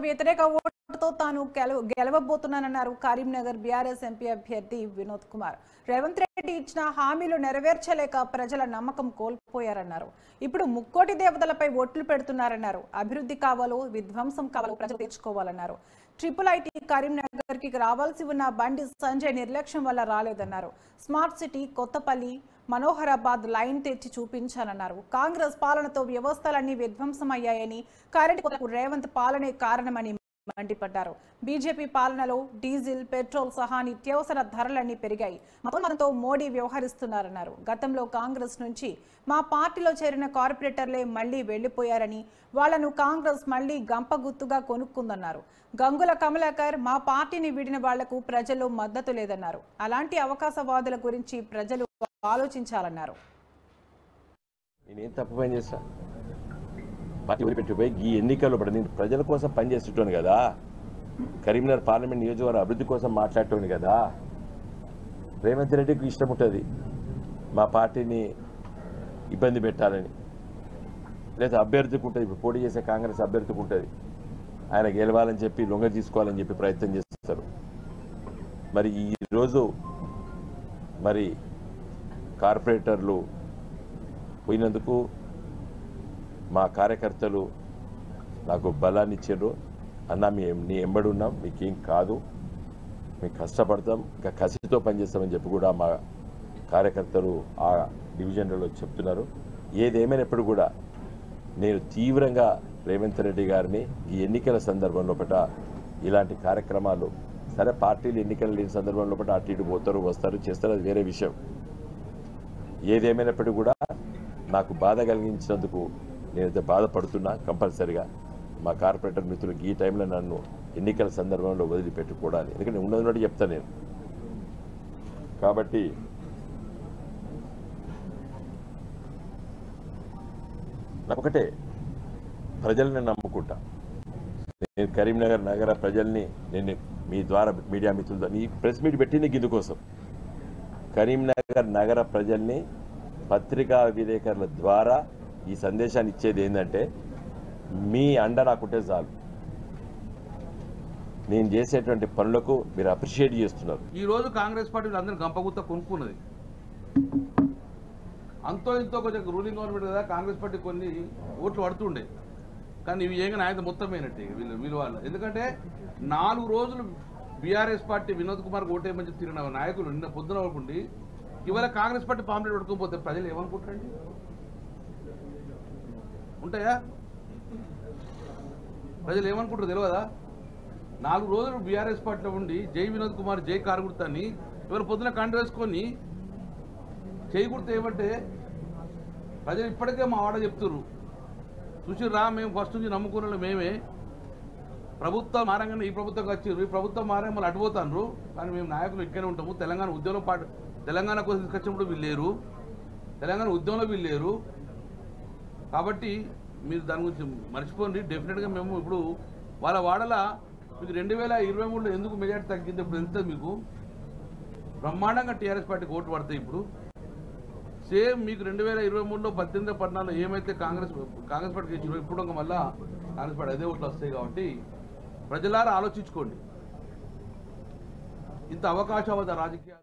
వ్యతిరేక ఓటుతో తాను గెలవబోతున్నానన్నారు కరీంనగర్ బీఆర్ఎస్ ఎంపీ అభ్యర్థి వినోద్ కుమార్. రేవంత్ రెడ్డి ఇచ్చిన హామీలు నెరవేర్చలేక ప్రజల నమ్మకం కోల్పోయారన్నారు. ఇప్పుడు ముక్కోటి దేవతలపై ఓట్లు పెడుతున్నారన్నారు. అభివృద్ధి కావాలో విధ్వంసం కావాలో ప్రజలు తెచ్చుకోవాలన్నారు. IIIT కరీంనగర్ కి రావాల్సి ఉన్న బండి సంజయ్ నిర్లక్ష్యం వల్ల రాలేదన్నారు. Smart city Kothapalli Manoharabad line తెచ్చి చూపించాలన్నారు. కాంగ్రెస్ పాలనతో వ్యవస్థలన్నీ విధ్వంసమయ్యాయని, కరెంటు కొరకు రేవంత్ పాలనే కారణమని మండిపడ్డారు. బీజేపీ పాలనలో డీజిల్, పెట్రోల్ సహా నిత్యావసర ధరలన్నీ పెరిగాయి. మతంతో మోడీ వ్యవహరిస్తున్నారన్నారు. గతంలో కాంగ్రెస్ నుంచి మా పార్టీలో చేరిన కార్పొరేటర్లే మళ్లీ వెళ్లిపోయారని, వాళ్లను కాంగ్రెస్ మళ్లీ గంపగుత్తుగా కొనుక్కుందన్నారు. గంగుల కమలాకర్ మా పార్టీని వీడిన వాళ్లకు ప్రజల్లో మద్దతు లేదన్నారు. అలాంటి అవకాశవాదుల గురించి ప్రజలు ఆలోచించాలన్నారు. పార్టీ వదిలిపెట్టిపోయి ఈ ఎన్నికల్లో నేను ప్రజల కోసం పనిచేస్తుంటాను కదా, కరీంనగర్ పార్లమెంట్ నియోజకవర్గ అభివృద్ధి కోసం మాట్లాడటోను కదా. రేవంత్ రెడ్డికి ఇష్టం ఉంటుంది మా పార్టీని ఇబ్బంది పెట్టాలని, లేదా అభ్యర్థికి ఉంటుంది. ఇప్పుడు పోటీ చేసే కాంగ్రెస్ అభ్యర్థికి ఉంటుంది, ఆయన గెలవాలని చెప్పి లొంగ తీసుకోవాలని చెప్పి ప్రయత్నం చేస్తారు. మరి ఈరోజు మరి కార్పొరేటర్లు పోయినందుకు మా కార్యకర్తలు నాకు బలాన్ని ఇచ్చారు. అన్న నీ ఎంబడున్నాం, మీకేం కాదు, మేము కష్టపడతాం, ఇంకా కసితో పనిచేస్తామని చెప్పి కూడా మా కార్యకర్తలు ఆ డివిజన్లలో చెప్తున్నారు. ఏదేమైనప్పుడు కూడా నేను తీవ్రంగా రేవంత్ రెడ్డి గారిని ఈ ఎన్నికల సందర్భంలో ఇలాంటి కార్యక్రమాలు, సరే పార్టీలు ఎన్నికలు లేని సందర్భంలో అటు ఇటు పోతారు వస్తారు చేస్తారు, అది వేరే విషయం. ఏదేమైనప్పటికీ కూడా నాకు బాధ కలిగించినందుకు నేనైతే బాధపడుతున్నా. కంపల్సరిగా మా కార్పొరేటర్ మిత్రులకు ఈ టైంలో నన్ను ఎన్నికల సందర్భంలో వదిలిపెట్టుకోవడాలి, ఎందుకంటే ఉన్నది చెప్తాను నేను. కాబట్టి ఒకటే, ప్రజల్ని నమ్ముకుంటా. నేను కరీంనగర్ నగర ప్రజల్ని, నేను మీ ద్వారా మీడియా మిత్రులతో ఈ ప్రెస్ మీట్ పెట్టింది ఇందుకోసం. కరీంనగర్ నగర ప్రజల్ని పత్రికా విలేకరుల ద్వారా ఈ సందేశాన్ని ఇచ్చేది ఏంటంటే, మీ అండ నాకుంటే చాలు, నేను చేసేటువంటి పనులకు మీరు అప్రిషియేట్ చేస్తున్నారు. ఈ రోజు కాంగ్రెస్ పార్టీ అందరూ గంపగుత్త కొనుక్కున్నది. అంతో ఇంతో కొంచెం రూలింగ్ గవర్నమెంట్ కదా, కాంగ్రెస్ పార్టీ కొన్ని ఓట్లు పడుతుండే, కానీ ఇవి ఏమైనా నాయకులు మొత్తమైనట్టే వీళ్ళు వాళ్ళు. ఎందుకంటే 4 రోజులు బీఆర్ఎస్ పార్టీ వినోద్ కుమార్ ఓటేయమని చెప్పి తిరిగిన నాయకులు నిన్న పొద్దున వరకుండి ఇవాళ కాంగ్రెస్ పార్టీ పాంప్లెట్ పట్టుకోకపోతే ప్రజలు ఏమనుకుంటారండి? ఉంటాయా? ప్రజలు ఏమనుకుంటారు తెలియదా? 4 రోజులు బీఆర్ఎస్ పార్టీలో ఉండి జై వినోద్ కుమార్ జై కారుగుర్తాన్ని ఇవాళ పొద్దున కండు వేసుకొని చేయకూడదు ఏమంటే ప్రజలు ఇప్పటికే మా వాడ చెప్తున్నారు, చూసిర్రా మేము ఫస్ట్ నుంచి నమ్ముకున్న మేమే, ప్రభుత్వం మారంగానే ఈ ప్రభుత్వం వచ్చిర్రు, ఈ ప్రభుత్వం మారంగా మళ్ళీ అటుపోతాను, కానీ మేము నాయకులు ఇక్కడే ఉంటాము. తెలంగాణ ఉద్యమంలో తెలంగాణ కోసం తీసుకొచ్చినప్పుడు వీళ్ళు లేరు, తెలంగాణ ఉద్యమంలో వీళ్ళు లేరు. కాబట్టి మీరు దాని గురించి మర్చిపోండి. డెఫినెట్గా మేము ఇప్పుడు వాళ్ళ వాడల మీకు 2023లో ఎందుకు మెజార్టీ తగ్గింది, ఇప్పుడు ఎంత మీకు బ్రహ్మాండంగా టీఆర్ఎస్ పార్టీకి ఓటు పడతాయి. ఇప్పుడు సేమ్ మీకు 2023లో 18, 14 ఏమైతే కాంగ్రెస్ పార్టీకి ఇచ్చారో ఇప్పుడు మళ్ళీ కాంగ్రెస్ పార్టీ అదే ఓట్లు వస్తాయి. కాబట్టి ప్రజలారా ఆలోచించుకోండి. ఇంత అవకాశవాద రాజకీయాలు